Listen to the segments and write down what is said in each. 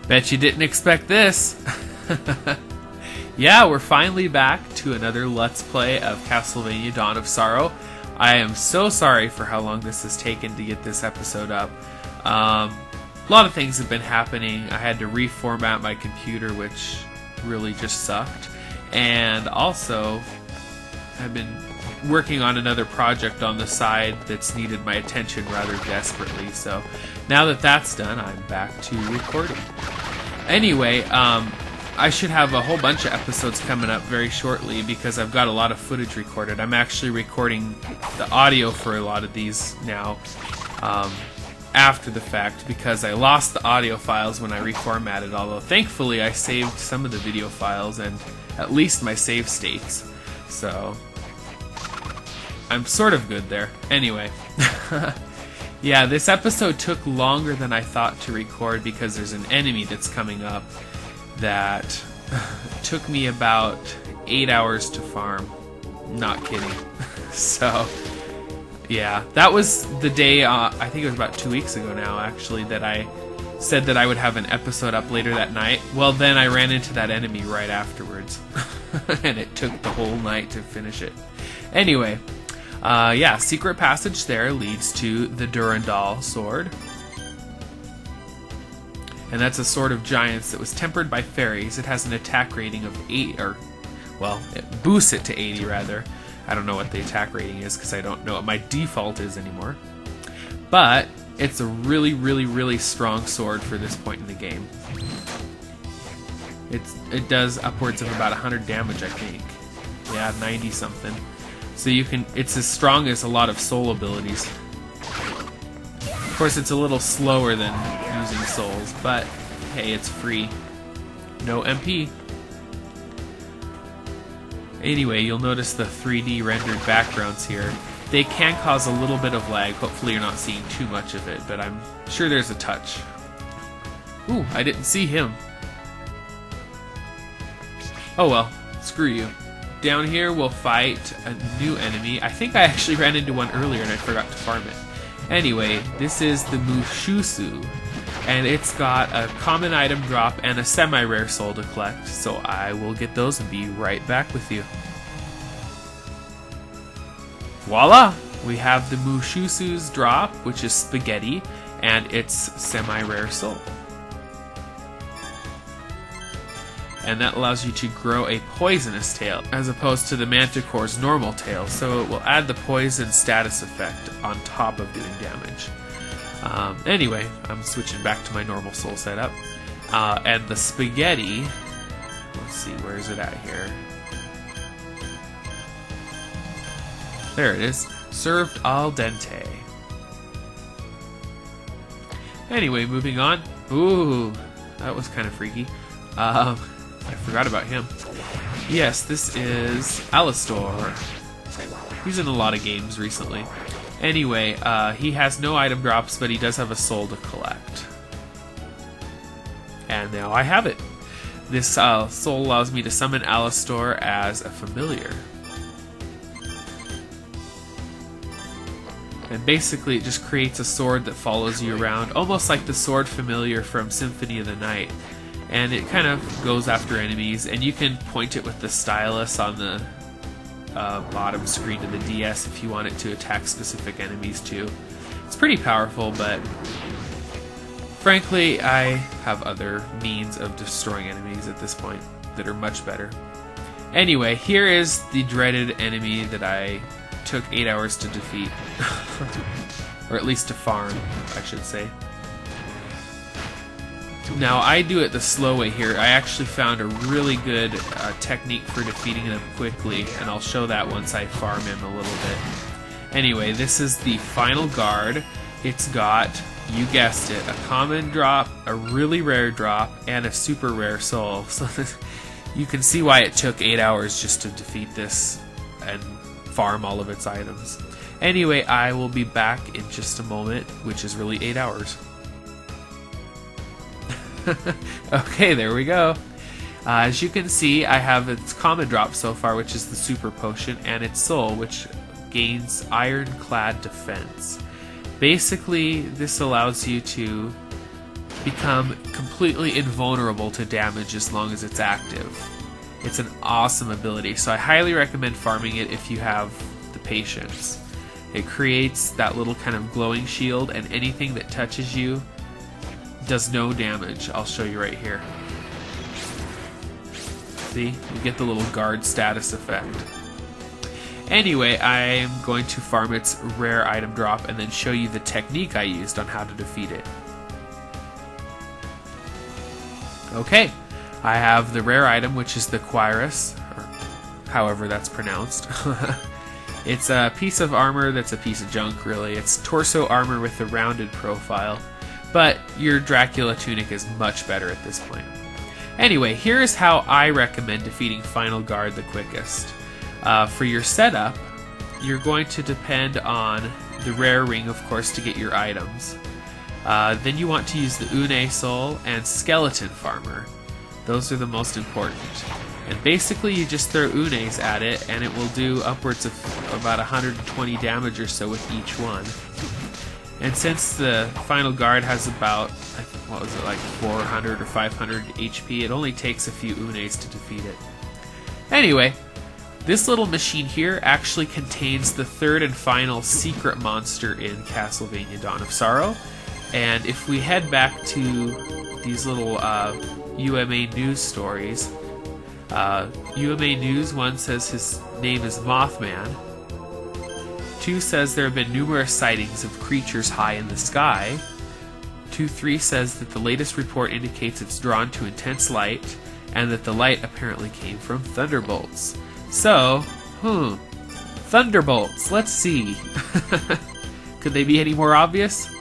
Bet you didn't expect this. Yeah, we're finally back to another Let's Play of Castlevania Dawn of Sorrow. I am so sorry for how long this has taken to get this episode up. A lot of things have been happening. I had to reformat my computer, which really just sucked. And also, I've been working on another project on the side that's needed my attention rather desperately. So now that that's done, I'm back to recording. Anyway, I should have a whole bunch of episodes coming up very shortly because I've got a lot of footage recorded. I'm actually recording the audio for a lot of these now after the fact because I lost the audio files when I reformatted, although thankfully I saved some of the video files and at least my save states. So I'm sort of good there. Anyway, yeah, this episode took longer than I thought to record because there's an enemy that's coming up that took me about 8 hours to farm. Not kidding. So, yeah, that was the day, I think it was about 2 weeks ago now, actually, that I said that I would have an episode up later that night. Well, then I ran into that enemy right afterwards. And it took the whole night to finish it. Anyway, yeah, secret passage there leads to the Durandal sword. And that's a sword of giants that was tempered by fairies. It has an attack rating of 8, or, well, it boosts it to 80 rather. I don't know what the attack rating is because I don't know what my default is anymore. But it's a really, really, really strong sword for this point in the game. It does upwards of about 100 damage, I think. Yeah, 90 something. So you can, it's as strong as a lot of soul abilities. Of course, it's a little slower than using souls, but hey, it's free. No MP. Anyway, you'll notice the 3D rendered backgrounds here. They can cause a little bit of lag. Hopefully you're not seeing too much of it, but I'm sure there's a touch. Ooh, I didn't see him. Oh well, screw you. Down here we'll fight a new enemy. I think I actually ran into one earlier and I forgot to farm it. Anyway, this is the Mushusu, and it's got a common item drop and a semi-rare soul to collect, so I will get those and be right back with you. Voila! We have the Mushusu's drop, which is spaghetti, and its semi-rare soul. And that allows you to grow a poisonous tail, as opposed to the Manticore's normal tail, so it will add the poison status effect on top of doing damage. Anyway, I'm switching back to my normal soul setup. And the spaghetti, let's see, where is it at here? There it is, served al dente. Anyway, moving on. Ooh, that was kind of freaky. I forgot about him. Yes, this is Alastor. He's in a lot of games recently. Anyway, he has no item drops, but he does have a soul to collect. And now I have it. This soul allows me to summon Alastor as a familiar. And basically it just creates a sword that follows you around, almost like the sword familiar from Symphony of the Night. And it kind of goes after enemies, and you can point it with the stylus on the bottom screen of the DS if you want it to attack specific enemies too. It's pretty powerful, but frankly, I have other means of destroying enemies at this point that are much better. Anyway, here is the dreaded enemy that I took 8 hours to defeat. Or at least to farm, I should say. Now, I do it the slow way here. I actually found a really good technique for defeating them quickly, and I'll show that once I farm him a little bit. Anyway, this is the final guard. It's got, you guessed it, a common drop, a really rare drop, and a super rare soul. So you can see why it took 8 hours just to defeat this and farm all of its items. Anyway, I will be back in just a moment, which is really 8 hours. Okay, there we go. As you can see, I have its common drop so far, which is the super potion, and its soul, which gains ironclad defense. Basically, this allows you to become completely invulnerable to damage as long as it's active. It's an awesome ability, so I highly recommend farming it if you have the patience. It creates that little kind of glowing shield, and anything that touches you does no damage. I'll show you right here. See? You get the little guard status effect. Anyway, I'm going to farm its rare item drop and then show you the technique I used on how to defeat it. Okay, I have the rare item, which is the cuirass, or however that's pronounced. It's a piece of armor that's a piece of junk, really. It's torso armor with a rounded profile, but your Dracula tunic is much better at this point. Anyway, here is how I recommend defeating Final Guard the quickest. For your setup, you're going to depend on the rare ring, of course, to get your items. Then you want to use the Une Soul and Skeleton Farmer. Those are the most important. And basically you just throw Unes at it and it will do upwards of about 120 damage or so with each one. And since the Final Guard has about, what was it, like 400 or 500 HP, it only takes a few Unes to defeat it. Anyway, this little machine here actually contains the third and final secret monster in Castlevania Dawn of Sorrow. And if we head back to these little UMA news stories, UMA News 1 says his name is Mothman. 2 says there have been numerous sightings of creatures high in the sky. 2.3 says that the latest report indicates it's drawn to intense light, and that the light apparently came from thunderbolts. So, thunderbolts, let's see. Could they be any more obvious?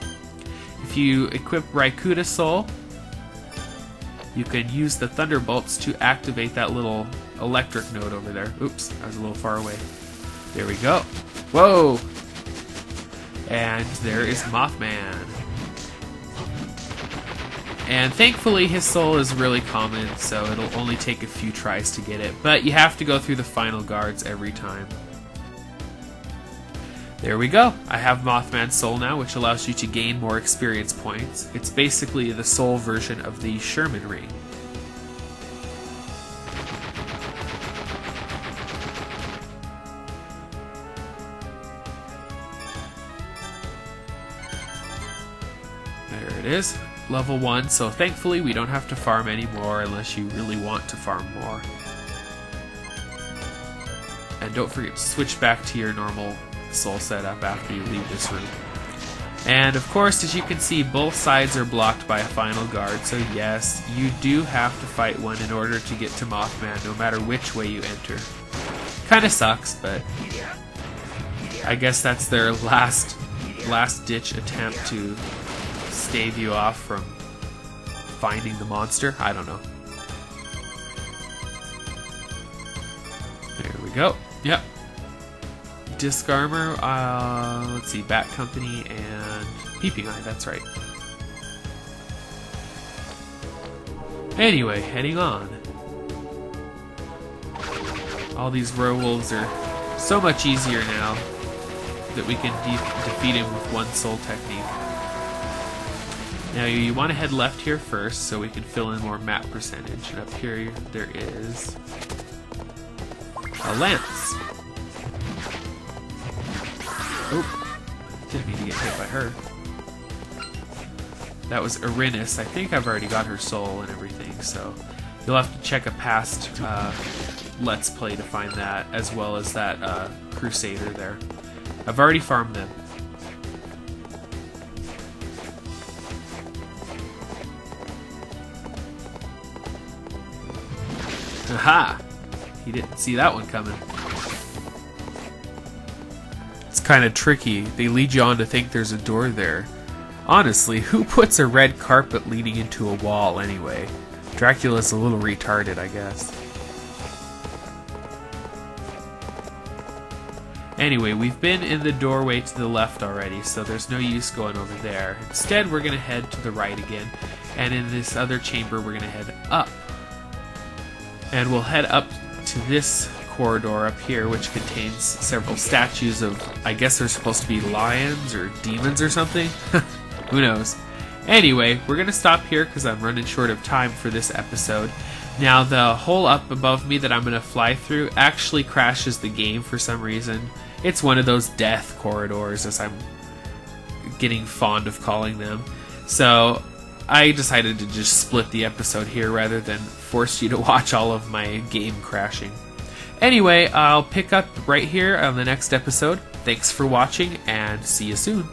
If you equip Raikuda Soul, you can use the thunderbolts to activate that little electric node over there. Oops, I was a little far away. There we go. Whoa! And there is Mothman. And thankfully his soul is really common, so it'll only take a few tries to get it. But you have to go through the final guards every time. There we go. I have Mothman's soul now, which allows you to gain more experience points. It's basically the soul version of the Sherman ring. There it is. Level 1, so thankfully we don't have to farm anymore unless you really want to farm more. And don't forget to switch back to your normal soul setup after you leave this room. And of course, as you can see, both sides are blocked by a final guard, so yes, you do have to fight one in order to get to Mothman, no matter which way you enter. Kinda sucks, but I guess that's their last-ditch attempt to stave you off from finding the monster. I don't know. There we go. Yep. Disc armor, let's see, Bat Company and Peeping Eye, that's right. Anyway, heading on. All these werewolves are so much easier now that we can defeat him with one soul technique. Now you want to head left here first so we can fill in more map percentage. And up here there is a lance. Oh, didn't mean to get hit by her. That was Erinus. I think I've already got her soul and everything, so you'll have to check a past Let's Play to find that, as well as that Crusader there. I've already farmed them. Aha! He didn't see that one coming. It's kind of tricky. They lead you on to think there's a door there. Honestly, who puts a red carpet leading into a wall anyway? Dracula's a little retarded, I guess. Anyway, we've been in the doorway to the left already, so there's no use going over there. Instead, we're going to head to the right again, and in this other chamber, we're going to head up. And we'll head up to this corridor up here, which contains several statues of, I guess they're supposed to be lions or demons or something. Who knows? Anyway, we're going to stop here because I'm running short of time for this episode. Now, the hole up above me that I'm going to fly through actually crashes the game for some reason. It's one of those death corridors, as I'm getting fond of calling them. So I decided to just split the episode here rather than force you to watch all of my game crashing. Anyway, I'll pick up right here on the next episode. Thanks for watching, and see you soon.